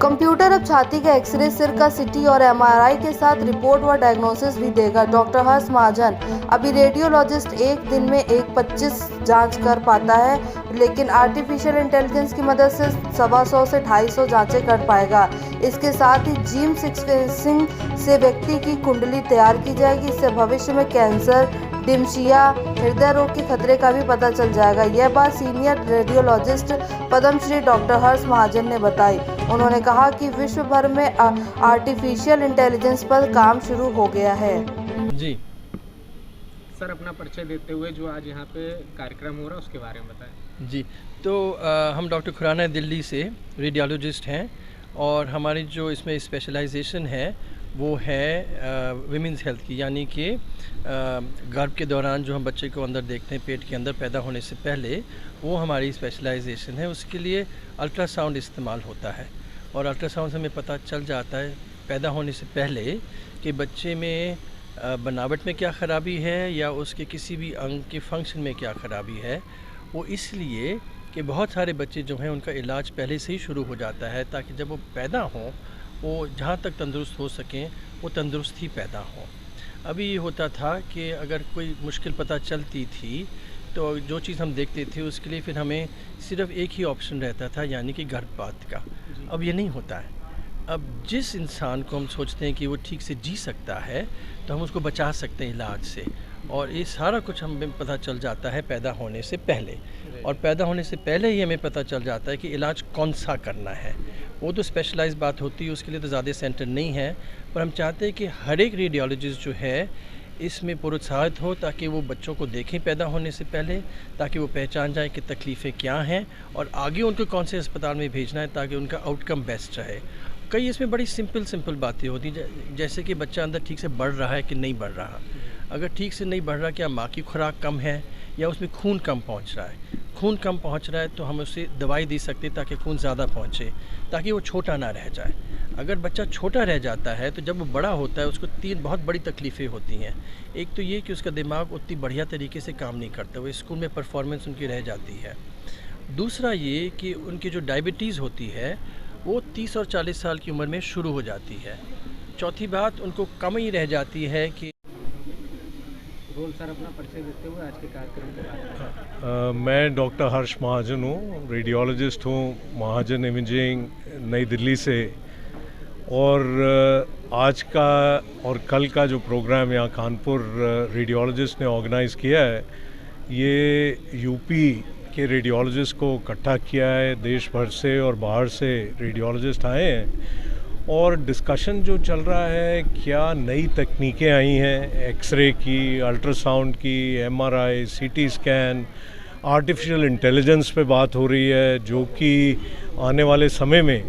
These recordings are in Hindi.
कंप्यूटर अब छाती का एक्सरे, सिर का सीटी और एमआरआई के साथ रिपोर्ट व डायग्नोसिस भी देगा। डॉक्टर हर्ष महाजन, अभी रेडियोलॉजिस्ट एक दिन में 25 जांच कर पाता है, लेकिन आर्टिफिशियल इंटेलिजेंस की मदद से 125 से 250 जांचें कर पाएगा। इसके साथ ही जीन सीक्वेंसिंग से व्यक्ति की कुंडली तैयार की जाएगी। इससे भविष्य में कैंसर, डिमेंशिया, हृदय रोग के खतरे का भी पता चल जाएगा। यह बात सीनियर रेडियोलॉजिस्ट पद्मश्री डॉक्टर हर्ष महाजन ने बताई। उन्होंने कहा कि विश्व भर में आर्टिफिशियल इंटेलिजेंस पर काम शुरू हो गया है। जी सर, अपना परिचय देते हुए जो आज यहाँ पे कार्यक्रम हो रहा है उसके बारे में बताएं। जी, तो हम डॉक्टर खुराना दिल्ली से रेडियोलॉजिस्ट हैं और हमारी जो इसमें स्पेशलाइजेशन है वो है विमेंस हेल्थ की, यानी कि गर्भ के दौरान जो हम बच्चे को अंदर देखते हैं पेट के अंदर पैदा होने से पहले, वो हमारी स्पेशलाइजेशन है। उसके लिए अल्ट्रासाउंड इस्तेमाल होता है और अल्ट्रासाउंड से हमें पता चल जाता है पैदा होने से पहले कि बच्चे में बनावट में क्या ख़राबी है या उसके किसी भी अंग के फंक्शन में क्या ख़राबी है। वो इसलिए कि बहुत सारे बच्चे जो हैं उनका इलाज पहले से ही शुरू हो जाता है ताकि जब वो पैदा हों वो जहाँ तक तंदुरुस्त हो सकें वो तंदुरुस्त ही पैदा हों। अभी ये होता था कि अगर कोई मुश्किल पता चलती थी तो जो चीज़ हम देखते थे उसके लिए फिर हमें सिर्फ एक ही ऑप्शन रहता था, यानी कि गर्भपात का। अब ये नहीं होता है। अब जिस इंसान को हम सोचते हैं कि वो ठीक से जी सकता है तो हम उसको बचा सकते हैं इलाज से, और ये सारा कुछ हमें पता चल जाता है पैदा होने से पहले। और पैदा होने से पहले ही हमें पता चल जाता है कि इलाज कौन सा करना है। वो तो स्पेशलाइज बात होती है, उसके लिए तो ज़्यादा सेंटर नहीं है, पर हम चाहते हैं कि हर एक रेडियोलॉजिस्ट जो है इसमें प्रोत्साहित हो ताकि वो बच्चों को देखें पैदा होने से पहले, ताकि वो पहचान जाए कि तकलीफ़ें क्या हैं और आगे उनको कौन से अस्पताल में भेजना है ताकि उनका आउटकम बेस्ट रहे। कई इसमें बड़ी सिंपल बातें होती हैं, जैसे कि बच्चा अंदर ठीक से बढ़ रहा है कि नहीं बढ़ रहा। अगर ठीक से नहीं बढ़ रहा, क्या माँ की खुराक कम है या उसमें खून कम पहुँच रहा है। खून कम पहुँच रहा है तो हम उसे दवाई दे सकते हैं ताकि खून ज़्यादा पहुँचे, ताकि वो छोटा ना रह जाए। अगर बच्चा छोटा रह जाता है तो जब वो बड़ा होता है उसको 3 बहुत बड़ी तकलीफ़ें होती हैं। एक तो ये कि उसका दिमाग उतनी बढ़िया तरीके से काम नहीं करता, वो स्कूल में परफॉर्मेंस उनकी रह जाती है। दूसरा ये कि उनकी जो डायबिटीज़ होती है वो 30 और 40 साल की उम्र में शुरू हो जाती है। चौथी बात, उनको कम ही रह जाती है कि सर, अपना परिचय देते हुए आज के कार्यक्रम के बारे में। मैं डॉक्टर हर्ष महाजन हूँ, रेडियोलॉजिस्ट हूँ, महाजन इमेजिंग नई दिल्ली से। और आज का और कल का जो प्रोग्राम यहाँ कानपुर रेडियोलॉजिस्ट ने ऑर्गेनाइज़ किया है, ये यूपी के रेडियोलॉजिस्ट को इकट्ठा किया है। देश भर से और बाहर से रेडियोलॉजिस्ट आए हैं और डिस्कशन जो चल रहा है, क्या नई तकनीकें आई हैं एक्सरे की, अल्ट्रासाउंड की, MRI, CT scan, artificial intelligence पे बात हो रही है, जो कि आने वाले समय में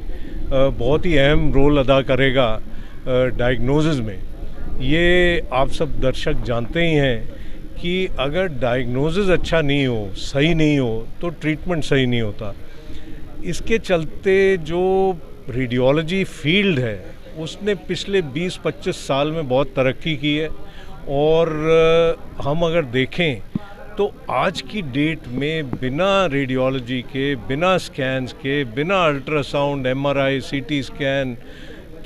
बहुत ही अहम रोल अदा करेगा डायग्नोसिस में। ये आप सब दर्शक जानते ही हैं कि अगर डायग्नोसिस अच्छा नहीं हो, सही नहीं हो, तो ट्रीटमेंट सही नहीं होता। इसके चलते जो रेडियोलॉजी फील्ड है उसने पिछले 20-25 साल में बहुत तरक्की की है। और हम अगर देखें तो आज की डेट में बिना रेडियोलॉजी के, बिना स्कैन्स के, बिना अल्ट्रासाउंड, एमआरआई, सीटी स्कैन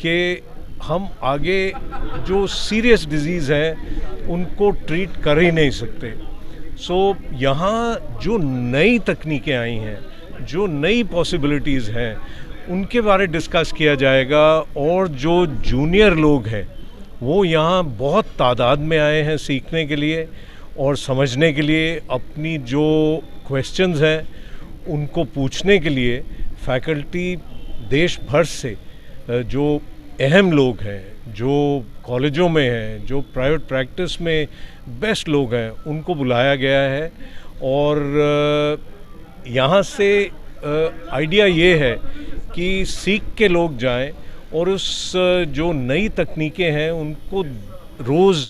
के हम आगे जो सीरियस डिजीज़ है उनको ट्रीट कर ही नहीं सकते। सो यहाँ जो नई तकनीकें आई हैं, जो नई पॉसिबिलिटीज़ हैं, उनके बारे डिस्कस किया जाएगा। और जो जूनियर लोग हैं वो यहाँ बहुत तादाद में आए हैं सीखने के लिए और समझने के लिए। अपनी जो क्वेश्चंस हैं उनको पूछने के लिए फैकल्टी देश भर से, जो अहम लोग हैं, जो कॉलेजों में हैं, जो प्राइवेट प्रैक्टिस में बेस्ट लोग हैं, उनको बुलाया गया है। और यहाँ से आइडिया ये है कि सीख के लोग जाएं और उस जो नई तकनीकें हैं उनको रोज़